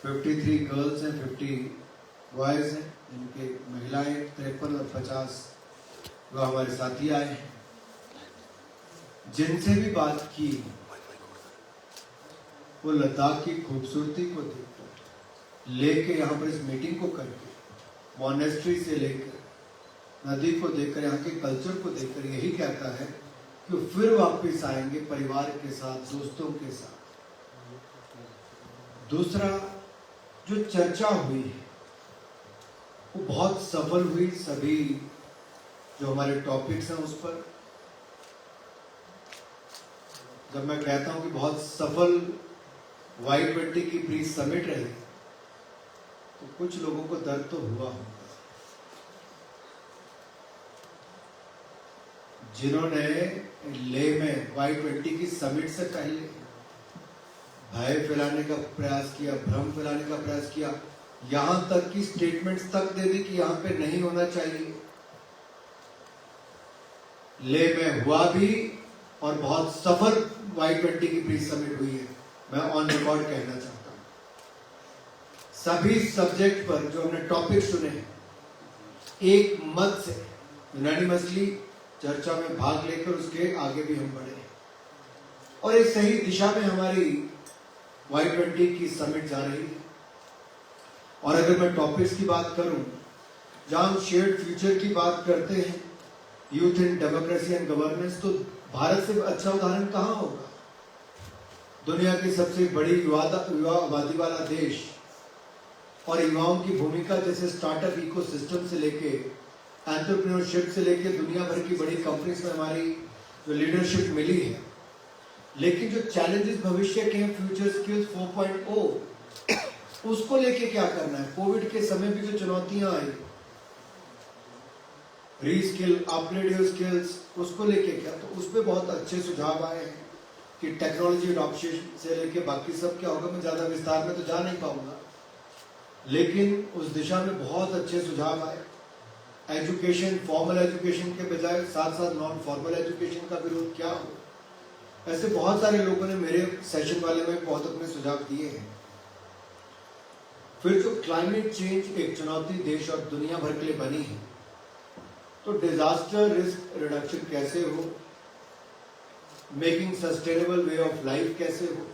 53 girls हैं, 50 boys हैं, इनके महिलाएं 53 और 50 वो हमारे साथी आए हैं। जिनसे भी बात की वो लद्दाख की खूबसूरती को देखकर लेके यहाँ पर इस मीटिंग को करके मॉनेस्ट्री से लेकर नदी को देखकर यहाँ के कल्चर को देखकर यही कहता है कि फिर वापस आएंगे परिवार के साथ, दोस्तों के साथ। दूसरा जो चर्चा हुई है वो बहुत सफल हुई। सभी जो हमारे टॉपिक्स हैं उस पर जब मैं कहता हूं कि बहुत सफल Y20 की प्री समिट रही तो कुछ लोगों को दर्द तो हुआ होगा। जिन्होंने लेह में Y20 की समिट से पहले भय फैलाने का प्रयास किया, भ्रम फैलाने का प्रयास किया, यहां तक कि स्टेटमेंट्स तक दे दी कि यहां पे नहीं होना चाहिए। लेह में हुआ भी और बहुत सफल Y20 की प्री समिट हुई है, मैं ऑन रिकॉर्ड कहना चाहता हूं। सभी सब्जेक्ट पर जो हमने टॉपिक चुने एक मत से यूनानिमसली चर्चा में भाग लेकर उसके आगे भी हम बढ़े और एक सही दिशा में हमारी Y20 की समिट जा रही है। और अगर मैं टॉपिक्स की बात करूं, जहां हम शेयर्ड फ्यूचर की बात करते हैं, youth in democracy and governance, तो भारत से अच्छा उदाहरण कहां होगा। दुनिया की सबसे बड़ी युवा आबादी वाला देश और युवाओं की भूमिका जैसे स्टार्टअप इकोसिस्टम से लेके एंटरप्रेन्योरशिप से लेके दुनिया भर की बड़ी कंपनीज में हमारी जो लीडरशिप मिली है। लेकिन जो चैलेंजेस भविष्य के हैं, फ्यूचर स्किल्स 4.0, उसको लेके क्या करना है। कोविड के समय भी जो चुनौतियां आई, रीस्किल, अपग्रेड योर स्किल्स, उसको लेके क्या, तो उसमें बहुत अच्छे सुझाव आए हैं कि टेक्नोलॉजी अडॉप्शन से लेके बाकी सब क्या होगा। मैं ज्यादा विस्तार में तो जा नहीं पाऊंगा, लेकिन उस दिशा में बहुत अच्छे सुझाव आए। एजुकेशन, फॉर्मल एजुकेशन के बजाय साथ साथ नॉन फॉर्मल एजुकेशन का विरोध क्या हो, ऐसे बहुत सारे लोगों ने मेरे सेशन वाले में बहुत अपने सुझाव दिए हैं। फिर जो क्लाइमेट चेंज एक चुनौती देश और दुनिया भर के लिए बनी है, तो डिजास्टर रिस्क रिडक्शन कैसे हो, making sustainable way of life कैसे हो।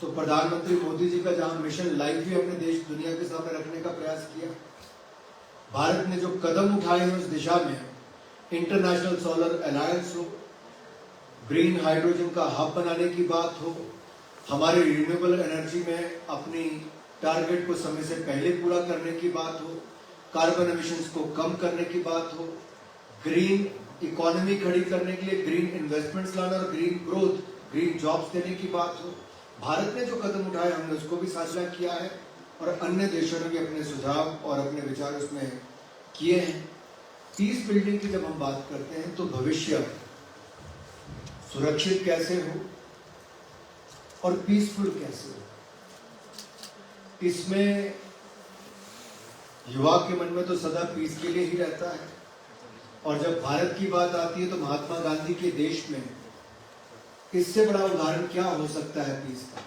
तो प्रधानमंत्री मोदी जी का जहां मिशन लाइफ भी हमने देश दुनिया के सामने रखने का प्रयास किया। भारत ने जो कदम उठाए हैं उस दिशा में, इंटरनेशनल सोलर अलायंस हो, ग्रीन हाइड्रोजन का हब बनाने की बात हो, हमारे रिन्यूएबल एनर्जी में अपनी टारगेट को समय से पहले पूरा करने की बात हो, कार्बन एमिशंस को कम करने की बात हो, ग्रीन इकोनॉमी खड़ी करने के लिए ग्रीन इन्वेस्टमेंट्स लाना और ग्रीन ग्रोथ, ग्रीन जॉब्स देने की बात हो। भारत ने जो कदम उठाए हमने उसको भी साझा किया है और अन्य देशों ने भी अपने सुझाव और अपने विचार उसमें किए हैं। पीस बिल्डिंग की जब हम बात करते हैं तो भविष्य सुरक्षित कैसे हो और पीसफुल कैसे हो, इसमें युवा के मन में तो सदा पीस के लिए ही रहता है। और जब भारत की बात आती है तो महात्मा गांधी के देश में इससे बड़ा उदाहरण क्या हो सकता है पीस का।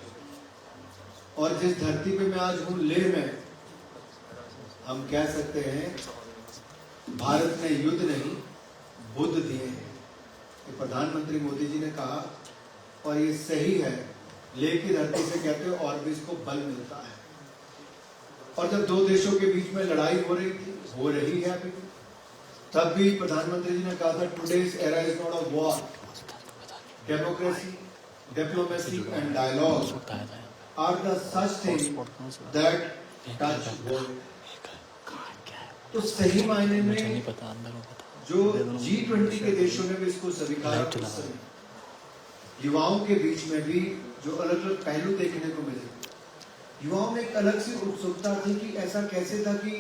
और जिस धरती पे मैं आज हूं, लेह में, हम कह सकते हैं भारत ने युद्ध नहीं बुद्ध दिए हैं, तो प्रधानमंत्री मोदी जी ने कहा और ये सही है। लेह की धरती से कहते हो और भी इसको बल मिलता है। और जब दो देशों के बीच में लड़ाई हो रही है अभी, तब भी प्रधानमंत्री जी ने कहा था today's era is not a war, democracy, diplomacy and dialogue are the such thing that touch world. तो सही मायने में जो G20 के देशों ने भी इसको स्वीकारा, उस समय युवाओं के बीच में भी जो अलग अलग पहलू देखने को मिले। युवाओं में एक अलग सी उत्सुकता थी कि ऐसा कैसे था कि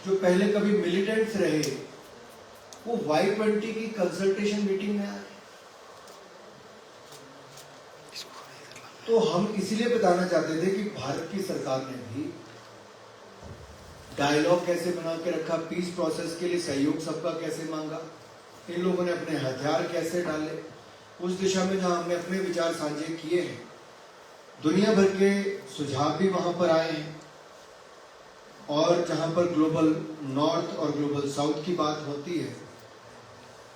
जो पहले कभी मिलिटेंट्स रहे वो Y20 की कंसल्टेशन मीटिंग में आए। तो हम इसीलिए बताना चाहते थे कि भारत की सरकार ने भी डायलॉग कैसे बना के रखा, पीस प्रोसेस के लिए सहयोग सबका कैसे मांगा, इन लोगों ने अपने हथियार कैसे डाले, उस दिशा में जहां हमने अपने विचार साझे किए हैं दुनिया भर के सुझाव भी वहां पर आए हैं। और जहां पर ग्लोबल नॉर्थ और ग्लोबल साउथ की बात होती है,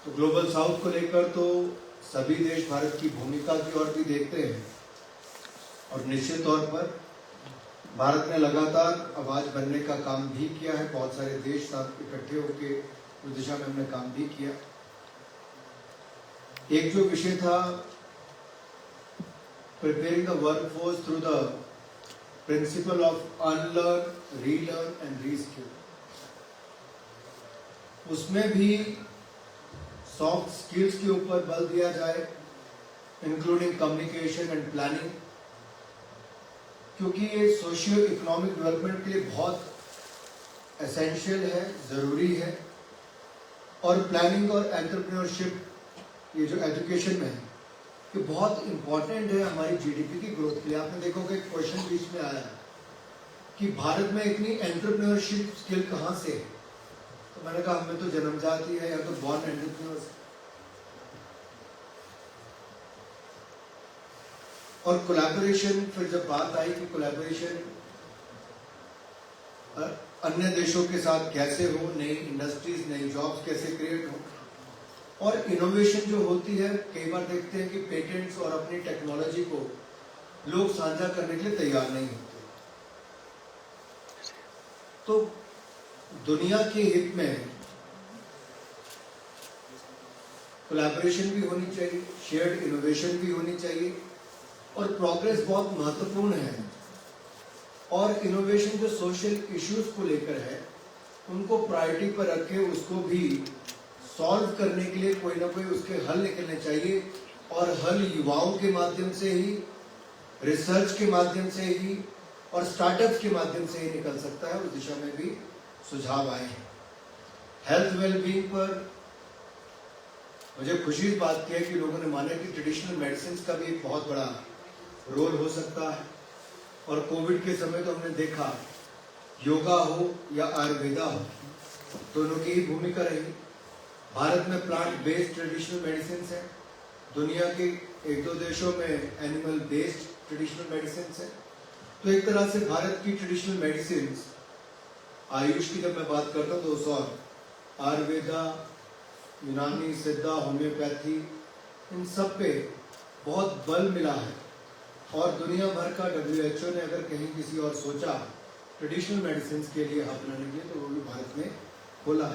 तो ग्लोबल साउथ को लेकर तो सभी देश भारत की भूमिका की ओर भी देखते हैं, और निश्चित तौर पर भारत ने लगातार आवाज बनने का काम भी किया है। बहुत सारे देश साथ इकट्ठे होकर उस दिशा में हमने काम भी किया। एक जो विषय था, preparing the workforce through the principle of unlearn, relearn and reskill, उसमें भी सॉफ्ट स्किल्स के ऊपर बल दिया जाए, इंक्लूडिंग कम्युनिकेशन एंड प्लानिंग, क्योंकि ये सोशियो इकोनॉमिक डेवलपमेंट के लिए बहुत एसेंशियल है, जरूरी है। और प्लानिंग और एंटरप्रेन्योरशिप, ये जो एजुकेशन में है, ये बहुत इंपॉर्टेंट है हमारी जीडीपी की ग्रोथ के लिए। आपने देखोगे क्वेश्चन बीच में आया कि भारत में इतनी एंटरप्रेन्योरशिप स्किल कहाँ से है, तो मैंने कहा हमें तो जन्मजात ही है, या तो बॉर्न एंटरप्रेन्योर्स। और कोलैबोरेशन, फिर जब बात आई कि कोलैबोरेशन अन्य देशों के साथ कैसे हो, नई इंडस्ट्रीज, नई जॉब्स कैसे क्रिएट हो, और इनोवेशन जो होती है, कई बार देखते हैं कि पेटेंट्स और अपनी टेक्नोलॉजी को लोग साझा करने के लिए तैयार नहीं होते। तो दुनिया के हित में कोलैबोरेशन भी होनी चाहिए, शेयर्ड इनोवेशन भी होनी चाहिए, और प्रोग्रेस बहुत महत्वपूर्ण है। और इनोवेशन जो सोशल इश्यूज को लेकर है, उनको प्रायोरिटी पर रखे, उसको भी सॉल्व करने के लिए कोई ना कोई उसके हल निकलने चाहिए। और हल युवाओं के माध्यम से ही, रिसर्च के माध्यम से ही, और स्टार्टअप्स के माध्यम से ही निकल सकता है। उस दिशा में भी सुझाव आए हैं। हेल्थ वेलबींग पर मुझे खुशी इस बात की है कि लोगों ने माना कि ट्रेडिशनल मेडिसिन का भी एक बहुत बड़ा रोल हो सकता है। और कोविड के समय तो हमने देखा, योगा हो या आयुर्वेदा हो, दोनों की ही भूमिका रही। भारत में प्लांट बेस्ड ट्रेडिशनल मेडिसिन है, दुनिया के एक दो देशों में एनिमल बेस्ड ट्रेडिशनल मेडिसिन है। तो एक तरह से भारत की ट्रेडिशनल मेडिसिन, आयुष की जब मैं बात करता हूँ तो और आयुर्वेदा, यूनानी, सिद्धा, होम्योपैथी, इन सब पे बहुत बल मिला है। और दुनिया भर का WHO ने अगर कहीं किसी और सोचा ट्रेडिशनल मेडिसिन के लिए हाथ लाने के लिए, तो वो भी भारत में खोला है।